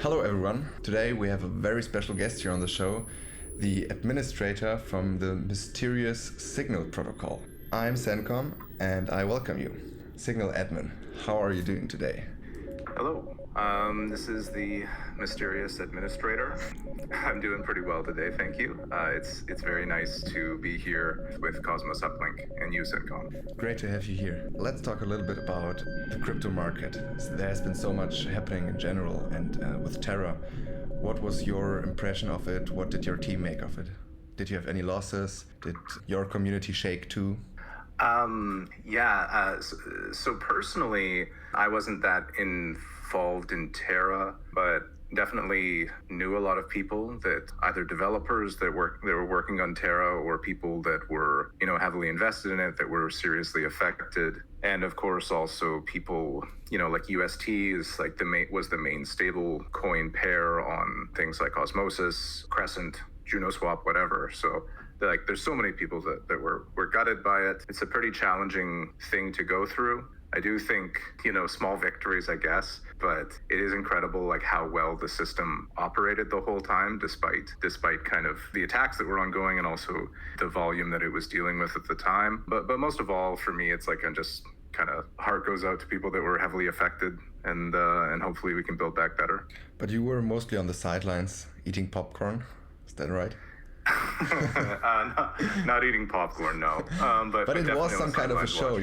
Hello everyone. Today we have a very special guest here on the show, the administrator from the mysterious Signal protocol. I'm Sencom and I welcome you. Signal admin, how are you doing today? Hello, this is the mysterious administrator. I'm doing pretty well today, thank you. It's very nice to be here with Cosmos Uplink and you, Sencom. Great to have you here. Let's talk a little bit about the crypto market. There has been so much happening in general and with Terra. What was your impression of it? What did your team make of it? Did you have any losses? Did your community shake too? So personally, I wasn't that involved in Terra, but definitely knew a lot of people that either developers that were working on Terra or people that were, heavily invested in it that were seriously affected. And of course, also people, like UST is like was the main stable coin pair on things like Osmosis, Crescent, JunoSwap, whatever. So there's so many people that were gutted by it. It's a pretty challenging thing to go through. I do think, small victories, I guess, but it is incredible like how well the system operated the whole time, despite kind of the attacks that were ongoing and also the volume that it was dealing with at the time. But most of all, for me, it's like I'm just kind of heart goes out to people that were heavily affected, and hopefully we can build back better. But you were mostly on the sidelines eating popcorn, is that right? Not eating popcorn, no. But it was some kind of a show,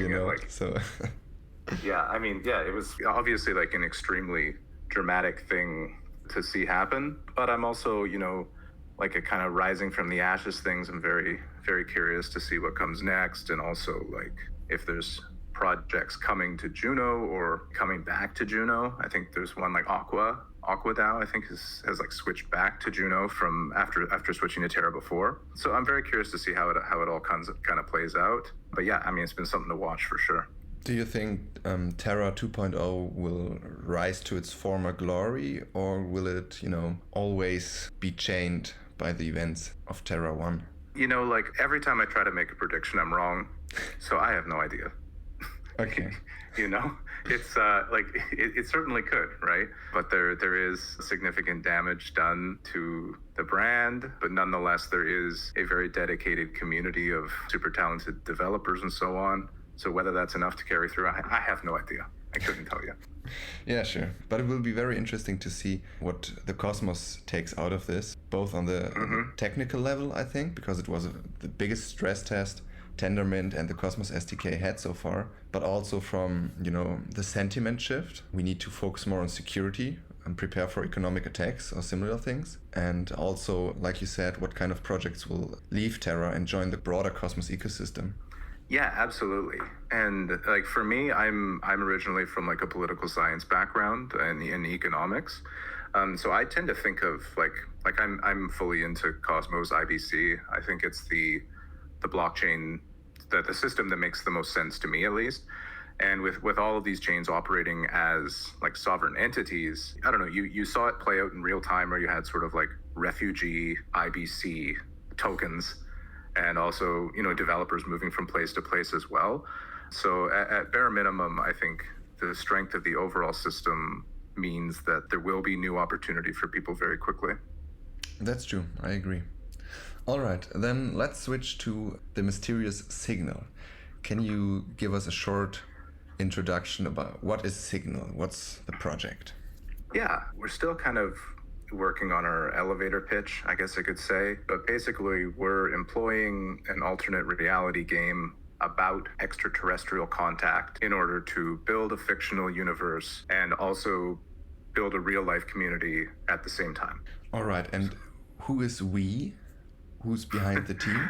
so. It was obviously like an extremely dramatic thing to see happen. But I'm also, like a kind of rising from the ashes things. I'm very, very curious to see what comes next. And also like if there's projects coming to Juno or coming back to Juno. I think there's one like Aqua DAO, I think has like switched back to Juno from after switching to Terra before. So I'm very curious to see how it all kind of plays out. But yeah, it's been something to watch for sure. Do you think Terra 2.0 will rise to its former glory, or will it, always be chained by the events of Terra 1? Like every time I try to make a prediction, I'm wrong. So I have no idea. Okay. It's it certainly could, right? But there is significant damage done to the brand, but nonetheless, there is a very dedicated community of super talented developers and so on. So whether that's enough to carry through, I have no idea. I couldn't tell you. Yeah, sure. But it will be very interesting to see what the Cosmos takes out of this, both on the technical level, I think, because it was the biggest stress test Tendermint and the Cosmos SDK had so far, but also from, the sentiment shift. We need to focus more on security and prepare for economic attacks or similar things. And also, like you said, what kind of projects will leave Terra and join the broader Cosmos ecosystem. Yeah, absolutely. And like for me, I'm originally from like a political science background and in economics. So I tend to think of like I'm fully into Cosmos IBC. I think it's the blockchain, the system that makes the most sense to me, at least. And with all of these chains operating as like sovereign entities, I don't know, you saw it play out in real time where you had sort of like refugee IBC tokens and also, developers moving from place to place as well. So at bare minimum, I think the strength of the overall system means that there will be new opportunity for people very quickly. That's true. I agree. All right, then let's switch to the mysterious Signal. Can you give us a short introduction about what is Signal? What's the project? Yeah, we're still kind of working on our elevator pitch, I guess I could say. But basically, we're employing an alternate reality game about extraterrestrial contact in order to build a fictional universe and also build a real-life community at the same time. All right, and who is we? Who's behind the team?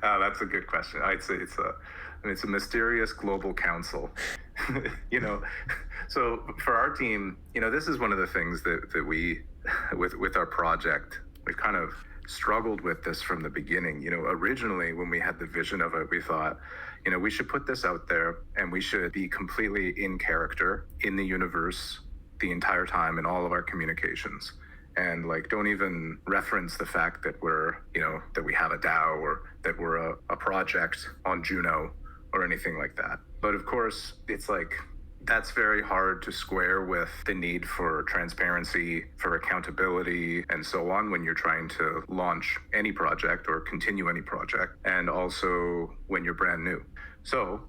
That's a good question. I'd say it's a mysterious global council. So for our team, this is one of the things that we, with our project, we've kind of struggled with this from the beginning. Originally when we had the vision of it, we thought, we should put this out there and we should be completely in character in the universe the entire time in all of our communications. And like, don't even reference the fact that we're, that we have a DAO or that we're a project on Juno or anything like that. But of course, it's like that's very hard to square with the need for transparency, for accountability, and so on when you're trying to launch any project or continue any project, and also when you're brand new. So,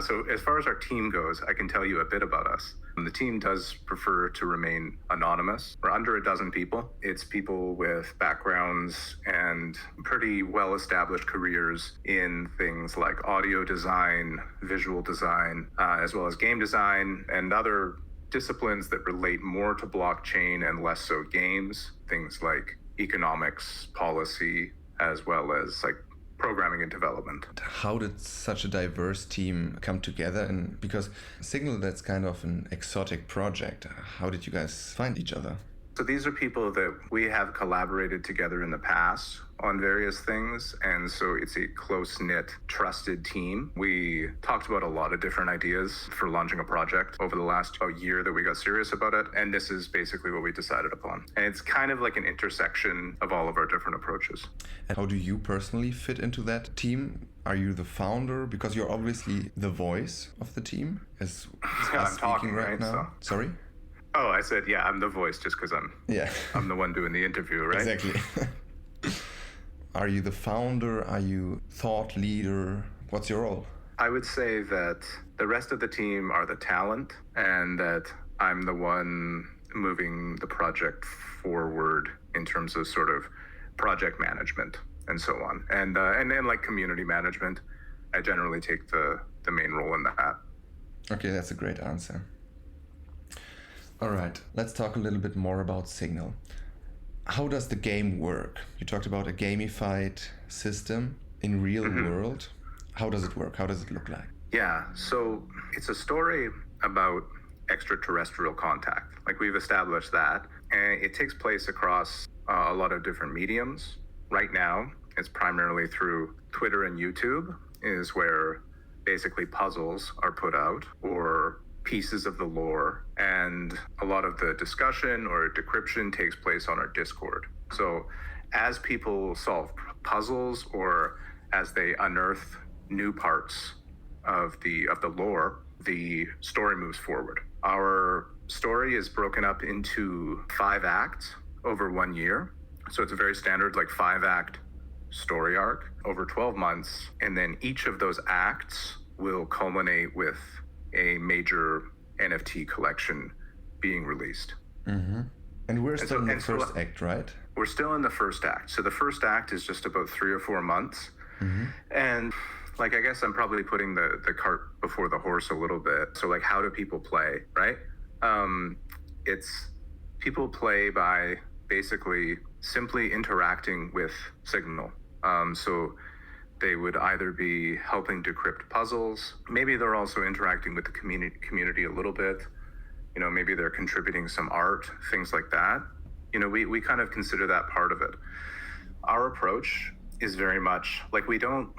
so as far as our team goes, I can tell you a bit about us. The team does prefer to remain anonymous. We're under a dozen people. It's people with backgrounds and pretty well-established careers in things like audio design, visual design, as well as game design and other disciplines that relate more to blockchain and less so games. Things like economics, policy, as well as like programming and development. How did such a diverse team come together? And because Signal, that's kind of an exotic project. How did you guys find each other? So these are people that we have collaborated together in the past on various things. And so it's a close-knit, trusted team. We talked about a lot of different ideas for launching a project over the last year that we got serious about it. And this is basically what we decided upon. And it's kind of like an intersection of all of our different approaches. And how do you personally fit into that team? Are you the founder? Because you're obviously the voice of the team, as Yeah, us I'm talking speaking right now. So. Sorry? Oh, I said, yeah, I'm the voice just because I'm the one doing the interview, right? Exactly. Are you the founder? Are you thought leader? What's your role? I would say that the rest of the team are the talent and that I'm the one moving the project forward in terms of sort of project management and so on. And then like community management, I generally take the main role in that. Okay, that's a great answer. All right, let's talk a little bit more about Signal. How does the game work? You talked about a gamified system in real world. How does it work? How does it look like? Yeah, so it's a story about extraterrestrial contact. Like we've established that. And it takes place across a lot of different mediums. Right now, it's primarily through Twitter and YouTube is where basically puzzles are put out or pieces of the lore, and a lot of the discussion or decryption takes place on our Discord. So as people solve puzzles or as they unearth new parts of the lore, the story moves forward. Our story is broken up into 5 acts over 1 year. So it's a very standard like 5-act story arc over 12 months, and then each of those acts will culminate with a major NFT collection being released. Mm-hmm. And we're still in the first act, right? We're still in the first act. So the first act is just about 3 or 4 months. Mm-hmm. And like, I guess I'm probably putting the cart before the horse a little bit. So like, how do people play, right? It's people play by basically simply interacting with Signal. So they would either be helping decrypt puzzles. Maybe they're also interacting with the community a little bit. You know, maybe they're contributing some art, things like that. You know, we kind of consider that part of it. Our approach is very much like we don't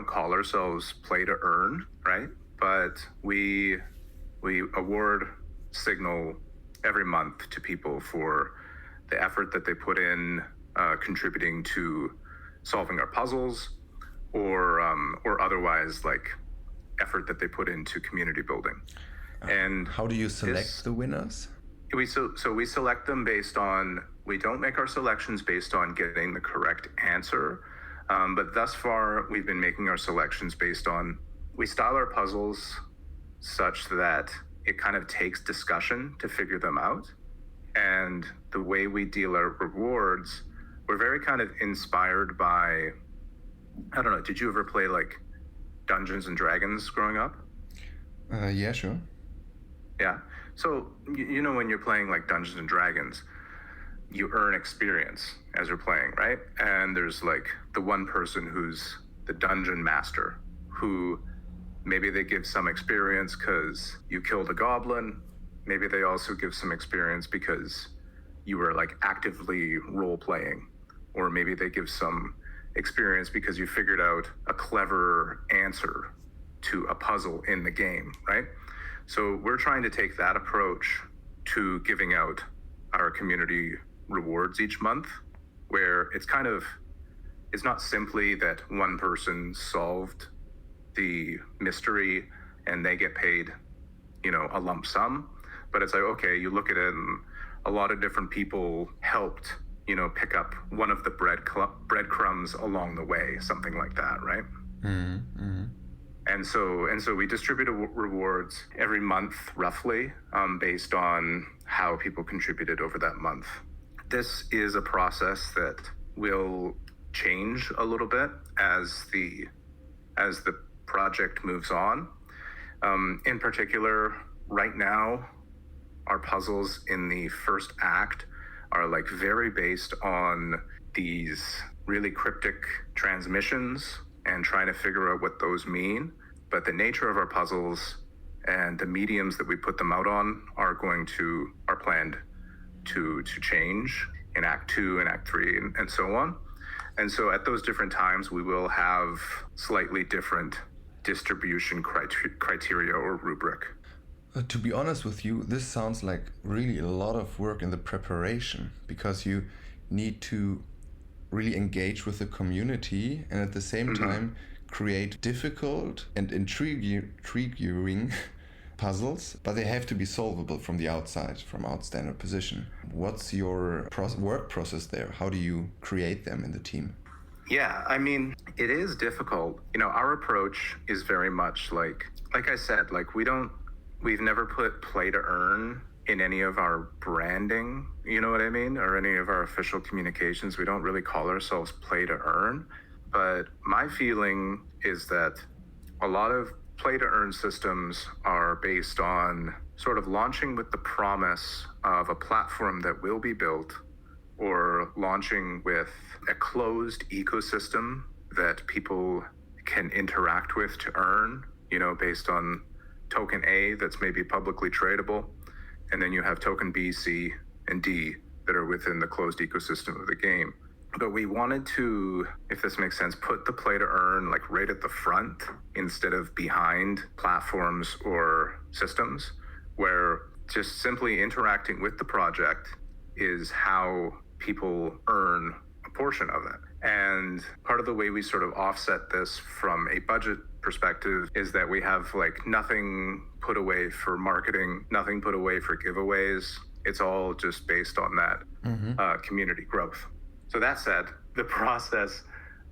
call ourselves play to earn, right? But we award Signal every month to people for the effort that they put in contributing to solving our puzzles, or otherwise like effort that they put into community building. And how do you select the winners? We select them based on, we don't make our selections based on getting the correct answer, but thus far we've been making our selections based on, we style our puzzles such that it kind of takes discussion to figure them out. And the way we deal our rewards, we're very kind of inspired by, I don't know, did you ever play like Dungeons and Dragons growing up? Yeah, sure. Yeah. So, you know, when you're playing like Dungeons and Dragons, you earn experience as you're playing, right? And there's like the one person who's the dungeon master, who maybe they give some experience because you killed a goblin. Maybe they also give some experience because you were like actively role playing, or maybe they give some experience because you figured out a clever answer to a puzzle in the game, right? So we're trying to take that approach to giving out our community rewards each month, where it's not simply that one person solved the mystery and they get paid a lump sum, but it's like, okay, you look at it and a lot of different people helped, pick up one of the breadcrumbs along the way, something like that, right? Mm-hmm. And so we distribute rewards every month, roughly, based on how people contributed over that month. This is a process that will change a little bit as the project moves on. In particular, right now, our puzzles in the first act are like very based on these really cryptic transmissions and trying to figure out what those mean. But the nature of our puzzles and the mediums that we put them out on are planned to change in Act 2 and Act 3 and so on. And so at those different times, we will have slightly different distribution criteria or rubric. To be honest with you, this sounds like really a lot of work in the preparation, because you need to really engage with the community and at the same time create difficult and intriguing puzzles, but they have to be solvable from the outside, from our standard position. What's your work process there? How do you create them in the team? Yeah, I mean, it is difficult. Our approach is very much like I said, like we've never put play to earn in any of our branding, you know what I mean? Or any of our official communications. We don't really call ourselves play to earn. But my feeling is that a lot of play to earn systems are based on sort of launching with the promise of a platform that will be built, or launching with a closed ecosystem that people can interact with to earn, based on token A that's maybe publicly tradable, and then you have token B, C, and D that are within the closed ecosystem of the game. But we wanted to, if this makes sense, put the play to earn like right at the front instead of behind platforms or systems, where just simply interacting with the project is how people earn a portion of it. And part of the way we sort of offset this from a budget perspective is that we have like nothing put away for marketing, nothing put away for giveaways. It's all just based on that community growth. So that said, the process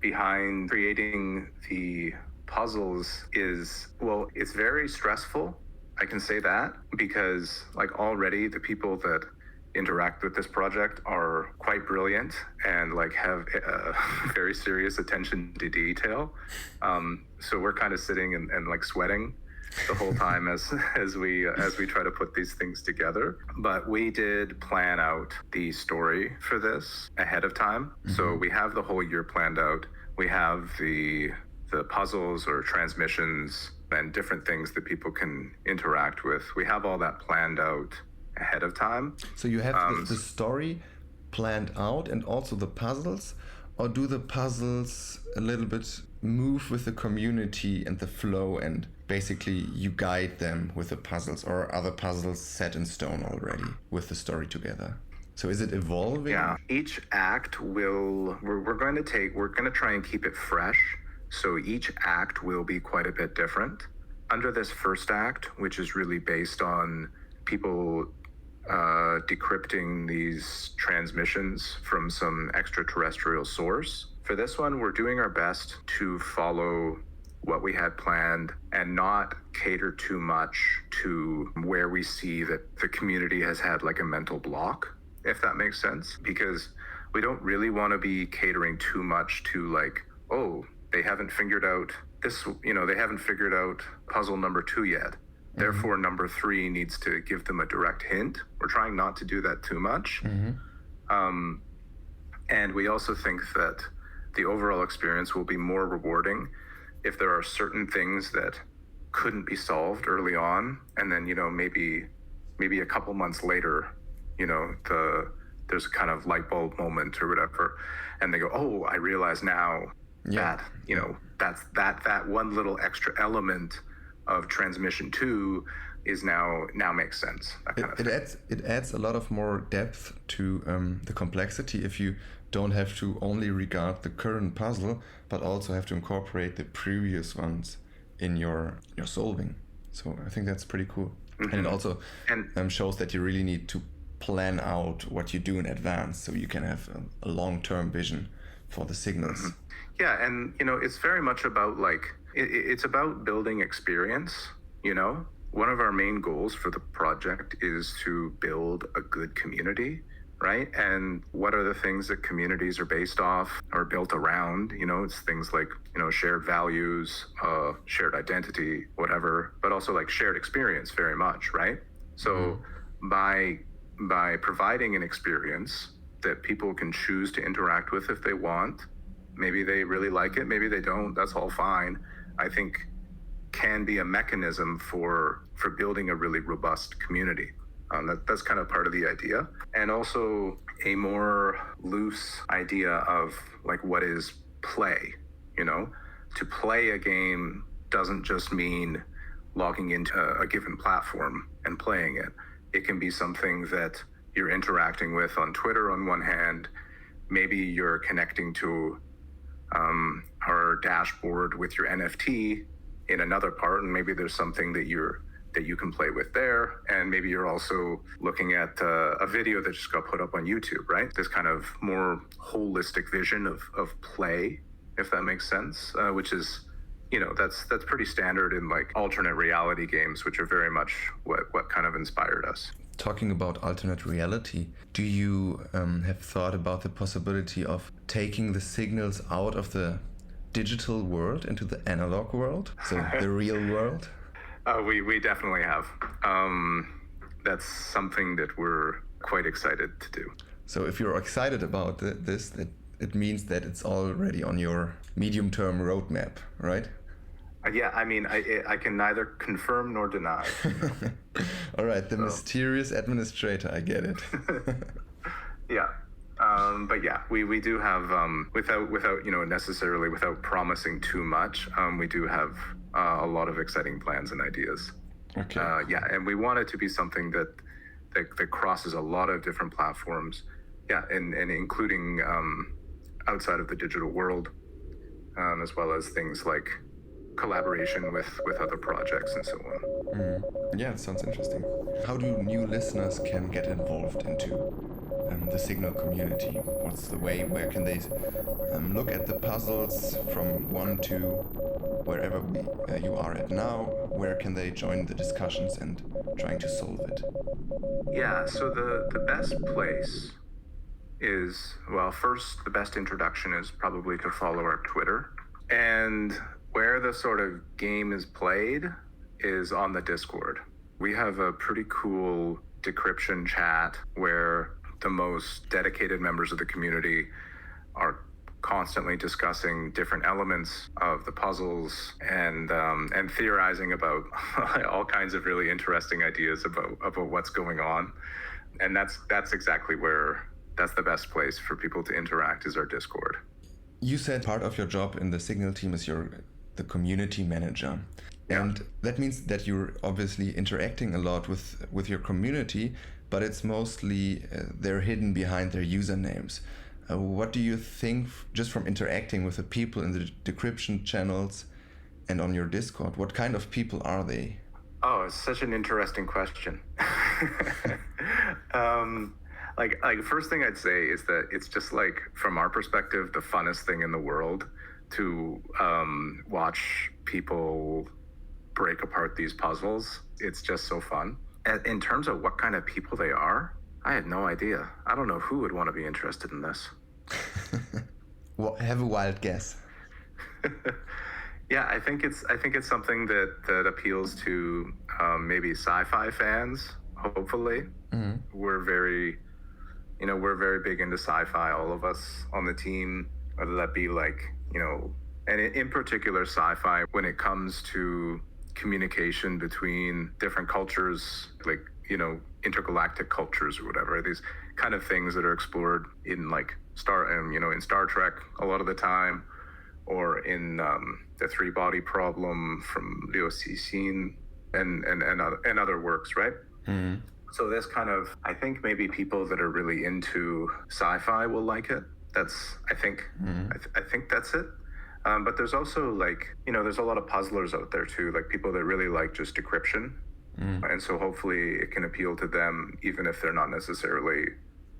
behind creating the puzzles is, well, it's very stressful. I can say that because like already the people that interact with this project are quite brilliant and like have very serious attention to detail. So we're kind of sitting and like sweating the whole time as we try to put these things together. But we did plan out the story for this ahead of time. So we have the whole year planned out. We have the puzzles or transmissions and different things that people can interact with. We have all that planned out ahead of time. So you have the story planned out and also the puzzles, or do the puzzles a little bit move with the community and the flow, and basically you guide them with the puzzles, or are other puzzles set in stone already with the story together? So is it evolving? Yeah, each act we're going to try and keep it fresh. So each act will be quite a bit different. Under this first act, which is really based on people decrypting these transmissions from some extraterrestrial source. For this one, we're doing our best to follow what we had planned and not cater too much to where we see that the community has had like a mental block, if that makes sense. Because we don't really want to be catering too much to like, oh, they haven't figured out this, they haven't figured out puzzle number 2 yet. Therefore, number 3 needs to give them a direct hint. We're trying not to do that too much. And we also think that the overall experience will be more rewarding if there are certain things that couldn't be solved early on. And then, maybe a couple months later, there's a kind of light bulb moment or whatever. And they go, oh, I realize now that, that's that one little extra element of transmission 2 is now makes sense. It adds a lot of more depth to the complexity if you don't have to only regard the current puzzle, but also have to incorporate the previous ones in your solving. So I think that's pretty cool. And it also And shows that you really need to plan out what you do in advance so you can have a long-term vision for the signals. yeah, and it's very much about like it's about building experience. One of our main goals for the project is to build a good community, right? And what are the things that communities are based off or built around? It's things like shared values, shared identity, whatever, but also like shared experience very much, right? So by providing an experience that people can choose to interact with if they want, maybe they really like it, maybe they don't, that's all fine, I think can be a mechanism for building a really robust community. That's kind of part of the idea. And also a more loose idea of like what is play, to play a game doesn't just mean logging into a given platform and playing it. It can be something that you're interacting with on Twitter on one hand. Maybe you're connecting to our dashboard with your NFT in another part, and maybe there's something that you can play with there, and maybe you're also looking at a video that just got put up on YouTube, right? This kind of more holistic vision of play, if that makes sense, which is that's pretty standard in like alternate reality games, which are very much what kind of inspired us. Talking about alternate reality, do you have thought about the possibility of taking the signals out of the digital world into the analog world, so the real world? We definitely have. That's something that we're quite excited to do. So if you're excited about this, it means that it's already on your medium-term roadmap, right? Yeah, I mean, I can neither confirm nor deny. All right, the mysterious administrator, I get it. Yeah. But yeah, we do have, without necessarily without promising too much, we do have a lot of exciting plans and ideas. Okay. Yeah, and we want it to be something that crosses a lot of different platforms. Yeah, and including outside of the digital world, as well as things like collaboration with other projects and so on. Yeah, it sounds interesting. How do new listeners can get involved into the Signal community? What's the way? Where can they look at the puzzles from 1 to wherever you are at now? Where can they join the discussions and trying to solve it? Yeah, so the best place is, well, first, the best introduction is probably to follow our Twitter. And where the sort of game is played is on the Discord. We have a pretty cool decryption chat where the most dedicated members of the community are constantly discussing different elements of the puzzles and theorizing about all kinds of really interesting ideas about what's going on. And that's exactly where that's the best place for people to interact is our Discord. You said part of your job in the Signal team is the community manager. Yeah. And that means that you're obviously interacting a lot with your community, but it's mostly they're hidden behind their usernames. What do you think, just from interacting with the people in the decryption channels and on your Discord, what kind of people are they? Oh, it's such an interesting question. Like first thing I'd say is that it's just like, from our perspective, the funnest thing in the world to watch people break apart these puzzles. It's just so fun. In terms of what kind of people they are, I had no idea. I don't know who would want to be interested in this. Well, have a wild guess. Yeah, I think it's something that appeals to maybe sci-fi fans. Hopefully, we're very big into sci-fi. All of us on the team, whether that be like and in particular sci-fi when it comes to communication between different cultures, like intergalactic cultures or whatever. These kind of things that are explored in like in Star Trek a lot of the time, or in the three-body problem from Liu Cixin and other works, right? Mm. So this kind of, I think maybe people that are really into sci-fi will like it. I think that's it. But there's also like, there's a lot of puzzlers out there too, like people that really like just decryption. And so hopefully it can appeal to them, even if they're not necessarily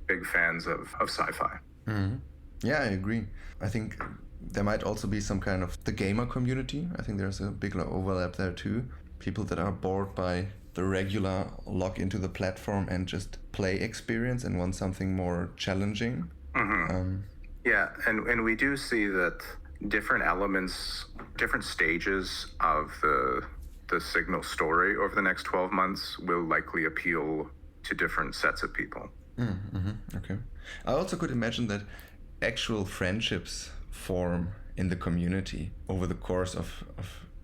big fans of sci-fi. Yeah, I agree. I think there might also be some kind of the gamer community. I think there's a big overlap there too. People that are bored by the regular log into the platform and just play experience and want something more challenging. Yeah, and we do see that different elements, different stages of the Signal story over the next 12 months will likely appeal to different sets of people. Okay. I also could imagine that actual friendships form in the community over the course of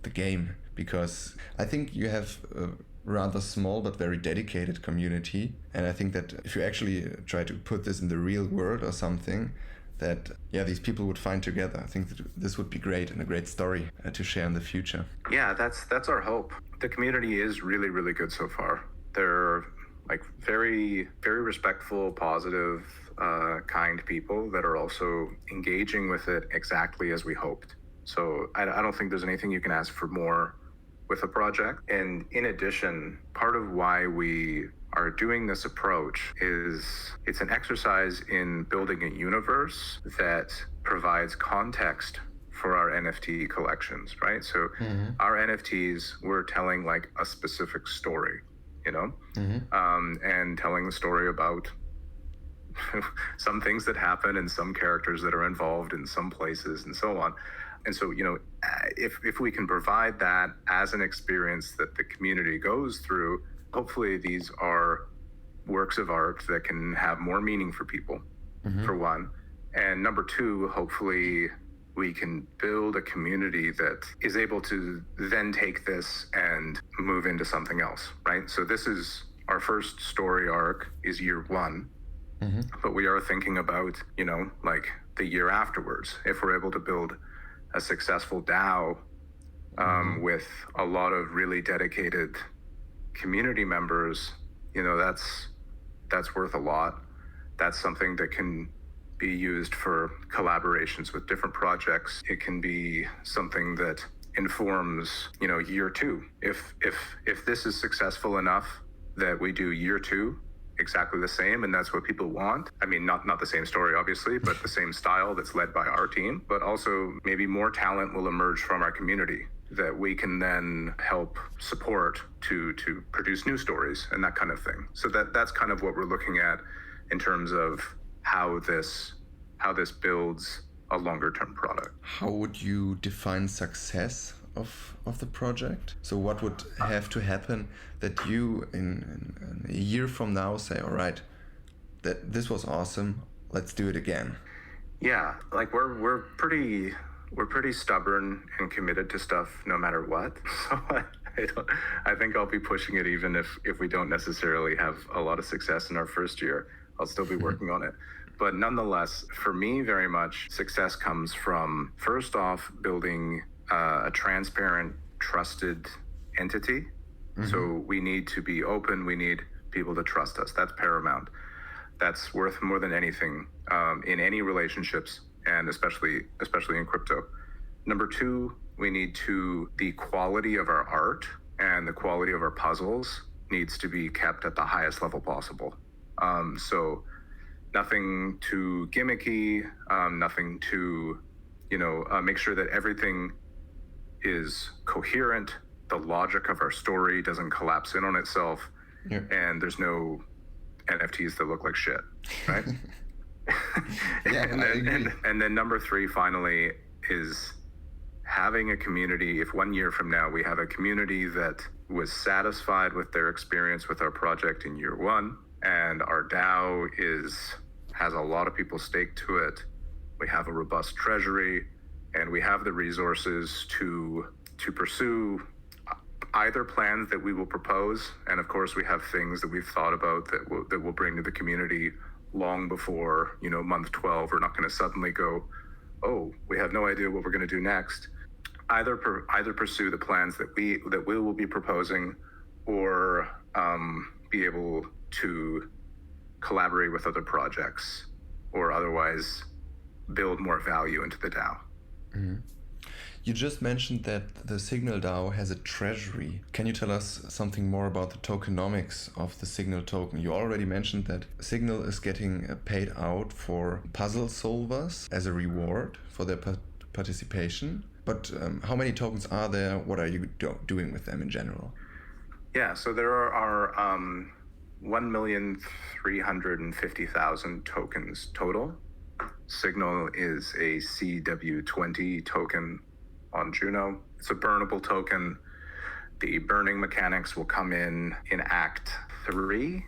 the game, because I think you have a rather small but very dedicated community, and I think that if you actually try to put this in the real world or something, that these people would find together. I think that this would be great and a great story to share in the future. Yeah, that's our hope. The community is really, really good so far. They're like very, very respectful, positive, kind people that are also engaging with it exactly as we hoped. So I don't think there's anything you can ask for more with a project. And in addition, part of why we are doing this approach is it's an exercise in building a universe that provides context for our NFT collections, right? So our NFTs, we're telling like a specific story, and telling the story about some things that happen and some characters that are involved in some places and so on. And so, if we can provide that as an experience that the community goes through, hopefully these are works of art that can have more meaning for people, for one. And number two, hopefully we can build a community that is able to then take this and move into something else, right? So this is our first story arc is year one, but we are thinking about, like the year afterwards. If we're able to build a successful DAO with a lot of really dedicated community members, that's worth a lot. That's something that can be used for collaborations with different projects. It can be something that informs, year two. If this is successful enough that we do year two exactly the same, and that's what people want. I mean, not the same story, obviously, but the same style that's led by our team. But also maybe more talent will emerge from our community that we can then help support to produce new stories and that kind of thing. So that's kind of what we're looking at in terms of how this builds a longer term product. How would you define success of the project? So what would have to happen that you in a year from now say, all right, that this was awesome, let's do it again? Yeah, like we're pretty stubborn and committed to stuff no matter what. So I think I'll be pushing it even if we don't necessarily have a lot of success in our first year. I'll still be working on it. But nonetheless, for me, very much success comes from, first off, building a transparent, trusted entity. So we need to be open. We need people to trust us. That's paramount. That's worth more than anything in any relationships, and especially in crypto. Number two, we need the quality of our art and the quality of our puzzles needs to be kept at the highest level possible. So nothing too gimmicky, nothing too, make sure that everything is coherent. The logic of our story doesn't collapse in on itself, and there's no NFTs that look like shit, right? And then number three, finally, is having a community. If 1 year from now we have a community that was satisfied with their experience with our project in year one, and our DAO has a lot of people staked to it, we have a robust treasury, and we have the resources to pursue either plans that we will propose, and of course we have things that we've thought about that we'll bring to the community long before month 12. We're not going to suddenly go, oh, we have no idea what we're going to do next. Either pursue the plans that we will be proposing, or be able to collaborate with other projects, or otherwise build more value into the DAO. You just mentioned that the Signal DAO has a treasury. Can you tell us something more about the tokenomics of the Signal token? You already mentioned that Signal is getting paid out for puzzle solvers as a reward for their participation. But how many tokens are there? What are you doing with them in general? Yeah, so there are 1,350,000 tokens total. Signal is a CW20 token on Juno. It's a burnable token. The burning mechanics will come in Act 3.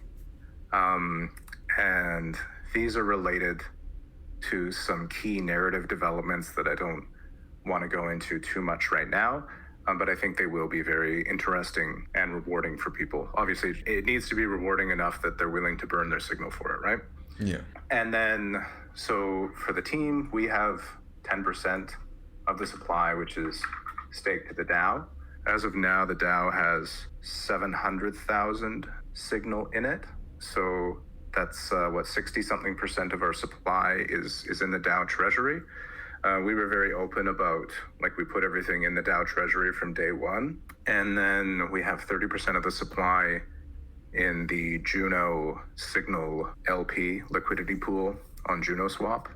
And these are related to some key narrative developments that I don't want to go into too much right now. But I think they will be very interesting and rewarding for people. Obviously, it needs to be rewarding enough that they're willing to burn their Signal for it, right? Yeah. And then, so for the team, we have 10% of the supply, which is staked to the DAO. As of now, the DAO has 700,000 Signal in it. So that's 60-something% of our supply is in the DAO treasury. We were very open about, we put everything in the DAO treasury from day one. And then we have 30% of the supply in the Juno Signal LP liquidity pool on JunoSwap.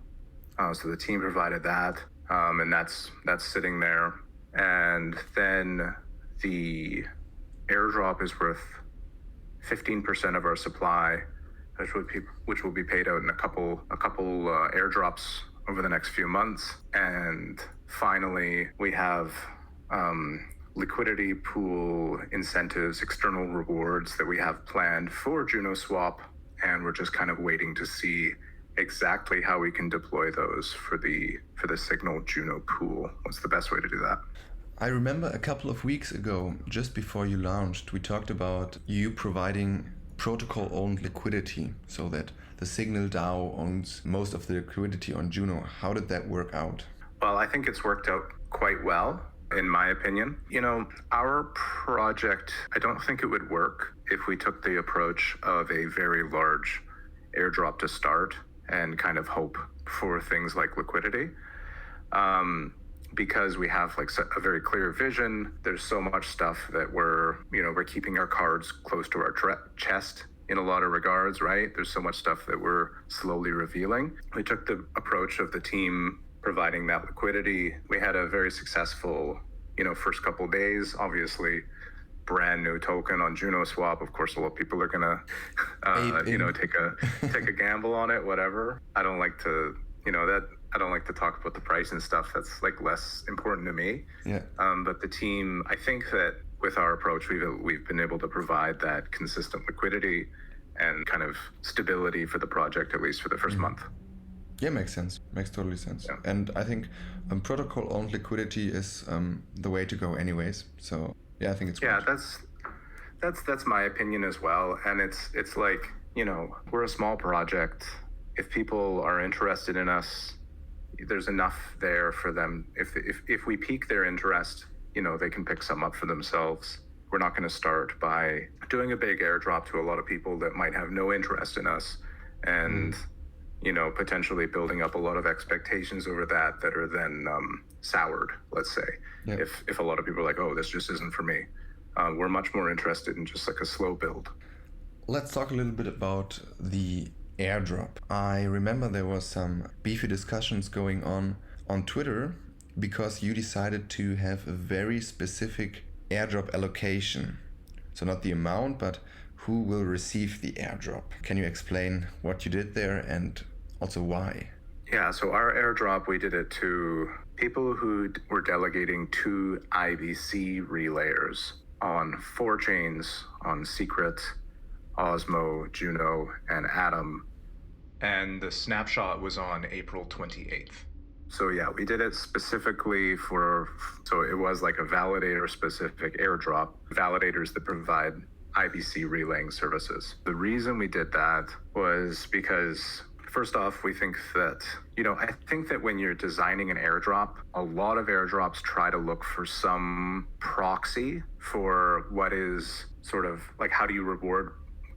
So the team provided that, and that's sitting there. And then the airdrop is worth 15% of our supply, which will be paid out in a couple airdrops over the next few months. And finally, we have liquidity pool incentives, external rewards that we have planned for JunoSwap, and we're just kind of waiting to see exactly how we can deploy those for the Signal Juno pool. What's the best way to do that? I remember a couple of weeks ago, just before you launched, we talked about you providing protocol-owned liquidity so that the Signal DAO owns most of the liquidity on Juno. How did that work out? Well, I think it's worked out quite well, in my opinion. Our project, I don't think it would work if we took the approach of a very large airdrop to start and kind of hope for things like liquidity. Because we have a very clear vision. There's so much stuff that we're keeping our cards close to our chest in a lot of regards, right? There's so much stuff that we're slowly revealing. We took the approach of the team providing that liquidity. We had a very successful, first couple of days. Obviously, brand new token on JunoSwap. Of course, a lot of people are gonna, take a gamble on it. Whatever. I don't like to, I don't like to talk about the price and stuff. That's less important to me. Yeah. But the team, I think that with our approach, we've been able to provide that consistent liquidity and kind of stability for the project, at least for the first month. Yeah, makes sense. Makes totally sense. Yeah. And I think protocol-owned liquidity is the way to go, anyways. So yeah, I think it's great. Yeah, that's my opinion as well. And it's we're a small project. If people are interested in us, there's enough there for them. If we pique their interest, they can pick some up for themselves. We're not going to start by doing a big airdrop to a lot of people that might have no interest in us, and potentially building up a lot of expectations over that are then soured, let's say. Yeah. If a lot of people are like, oh, this just isn't for me. We're much more interested in just a slow build. Let's talk a little bit about the airdrop. I remember there was some beefy discussions going on Twitter because you decided to have a very specific airdrop allocation. So not the amount, but who will receive the airdrop. Can you explain what you did there and also why? Yeah, so our airdrop, we did it to people who were delegating 2 IBC relayers on 4 chains, on Secret, Osmo, Juno, and Atom. And the snapshot was on April 28th. So yeah, we did it specifically so it was a validator-specific airdrop, validators that provide IBC relaying services. The reason we did that was because, first off, we think that, I think that when you're designing an airdrop, a lot of airdrops try to look for some proxy for what is sort of how do you reward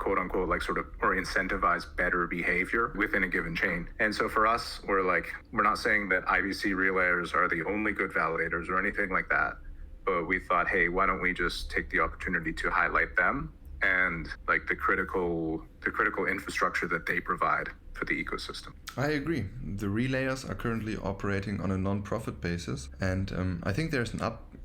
quote unquote, like sort of, or incentivize better behavior within a given chain. And so for us, we're not saying that IBC relayers are the only good validators or anything like that, but we thought, hey, why don't we just take the opportunity to highlight them and like the critical infrastructure that they provide for the ecosystem. I agree. The relayers are currently operating on a non-profit basis, and I think there's an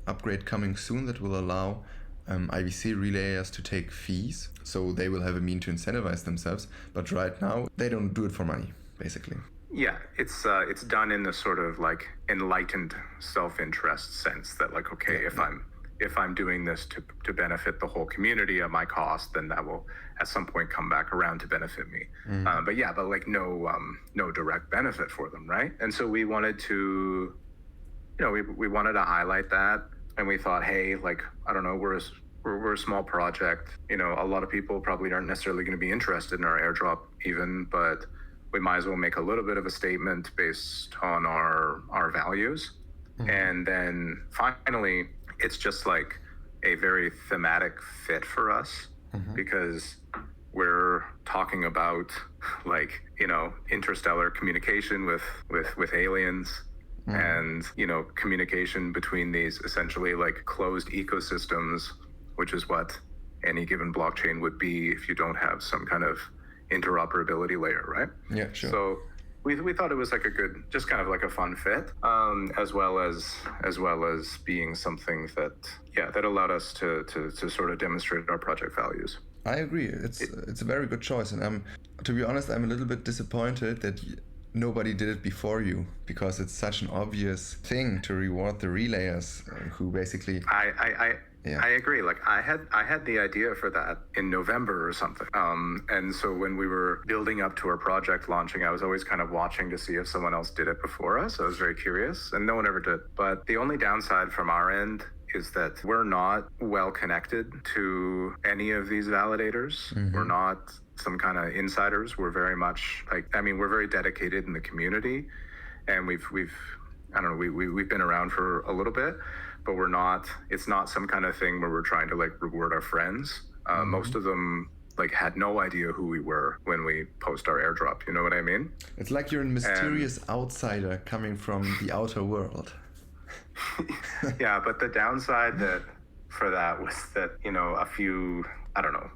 upgrade coming soon that will allow IBC relayers to take fees, so they will have a mean to incentivize themselves. But right now, they don't do it for money, basically. Yeah, it's done in the sort of like enlightened self-interest sense that like, okay, if I'm doing this to benefit the whole community at my cost, then that will at some point come back around to benefit me. But like no direct benefit for them, right? And so we wanted to, we wanted to highlight that, and we thought, hey, like, I don't know, we're a small project. A lot of people probably aren't necessarily going to be interested in our airdrop even, but we might as well make a little bit of a statement based on our values. And then finally, it's just like a very thematic fit for us because we're talking about like, interstellar communication with aliens and, communication between these essentially like closed ecosystems, which is what any given blockchain would be if you don't have some kind of interoperability layer, right? Yeah, sure. So we thought it was like a good, just kind of like a fun fit, as well as being something that allowed us to sort of demonstrate our project values. I agree. It's a very good choice, and to be honest, I'm a little bit disappointed that nobody did it before you, because it's such an obvious thing to reward the relayers who basically. I agree. Like I had the idea for that in November or something. And so when we were building up to our project launching, I was always kind of watching to see if someone else did it before us. I was very curious, and no one ever did. But the only downside from our end is that we're not well connected to any of these validators. We're not some kind of insiders. We're very much we're very dedicated in the community, and we've been around for a little bit. But it's not some kind of thing where we're trying to like reward our friends. Most of them like had no idea who we were when we post our airdrop. You know what I mean? It's like you're a mysterious outsider coming from the outer world. Yeah, but the downside for that was that,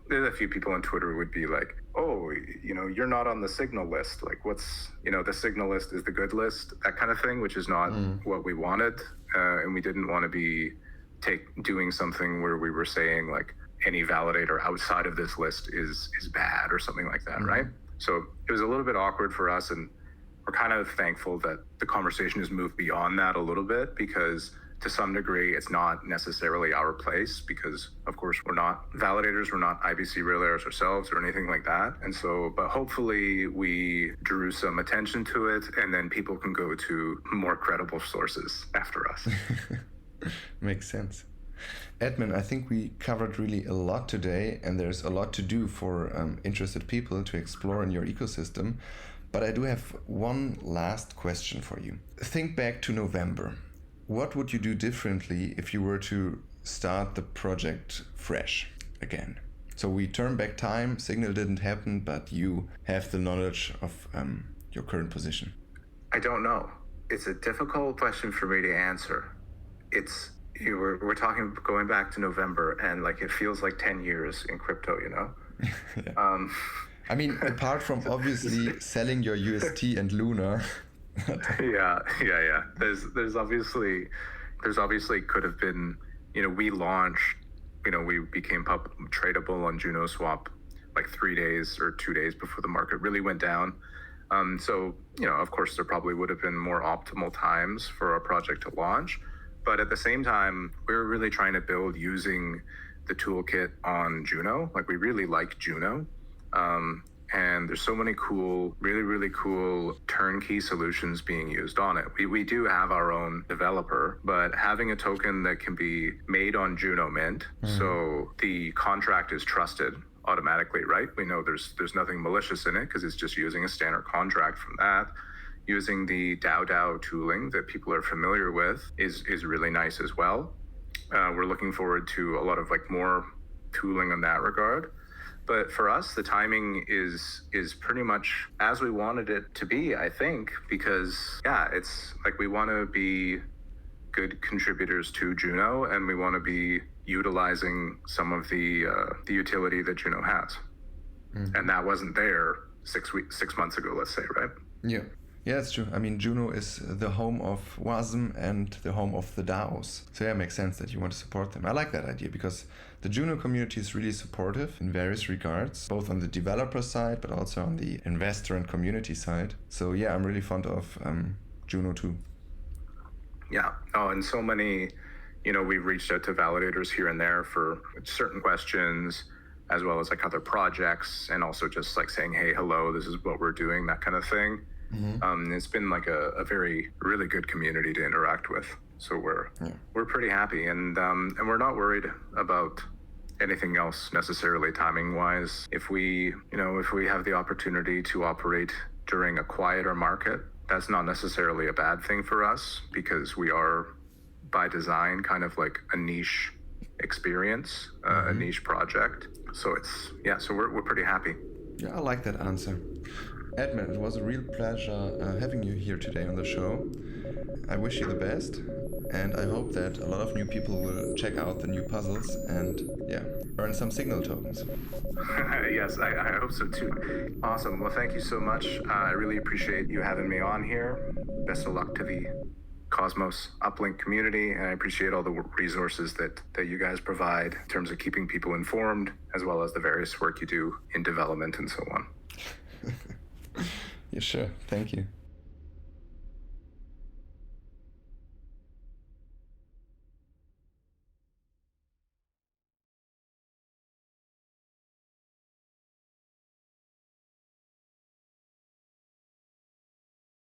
there's a few people on Twitter would be like, oh, you're not on the signal list. Like what's, the signal list is the good list, that kind of thing, which is not what we wanted. And we didn't want to be doing something where we were saying like any validator outside of this list is bad or something like that, right? So it was a little bit awkward for us, and we're kind of thankful that the conversation has moved beyond that a little bit, because to some degree it's not necessarily our place, because of course we're not validators, we're not IBC relayers ourselves or anything like that. And so, but hopefully we drew some attention to it, and then people can go to more credible sources after us. Makes sense. Edmund, I think we covered really a lot today, and there's a lot to do for interested people to explore in your ecosystem. But I do have one last question for you. Think back to November. What would you do differently if you were to start the project fresh again? So we turn back time, Signal didn't happen, but you have the knowledge of your current position. I don't know. It's a difficult question for me to answer. We're talking going back to November, and like it feels like 10 years in crypto, Yeah. I mean, apart from obviously selling your UST and Luna. Yeah. There's obviously could have been, we launched, we became tradable on JunoSwap like 3 days or 2 days before the market really went down. So, of course there probably would have been more optimal times for our project to launch. But at the same time, we were really trying to build using the toolkit on Juno. Like we really like Juno. And there's so many cool, really, really cool turnkey solutions being used on it. We do have our own developer, but having a token that can be made on Juno Mint, so the contract is trusted automatically, right? We know there's nothing malicious in it because it's just using a standard contract from that. Using the DAO tooling that people are familiar with is really nice as well. We're looking forward to a lot of like more tooling in that regard. But for us, the timing is pretty much as we wanted it to be, I think, because it's like we want to be good contributors to Juno, and we want to be utilizing some of the utility that Juno has. And that wasn't there 6 months ago, let's say, right? Yeah, that's true. I mean, Juno is the home of WASM and the home of the DAOs. So it makes sense that you want to support them. I like that idea because the Juno community is really supportive in various regards, both on the developer side, but also on the investor and community side. So I'm really fond of Juno too. Yeah. Oh, and so many, we've reached out to validators here and there for certain questions, as well as like other projects, and also just like saying, hey, hello, this is what we're doing, that kind of thing. It's been like a very, really good community to interact with. So we're pretty happy, and we're not worried about anything else necessarily timing wise. If we have the opportunity to operate during a quieter market, that's not necessarily a bad thing for us, because we are by design kind of like a niche experience, a niche project. So so we're pretty happy. Yeah, I like that answer. Edmund, it was a real pleasure having you here today on the show. I wish you the best, and I hope that a lot of new people will check out the new puzzles and earn some signal tokens. Yes, I hope so too. Awesome. Well, thank you so much. I really appreciate you having me on here. Best of luck to the Cosmos Uplink community, and I appreciate all the resources that you guys provide in terms of keeping people informed, as well as the various work you do in development and so on. Yeah, sure. Thank you.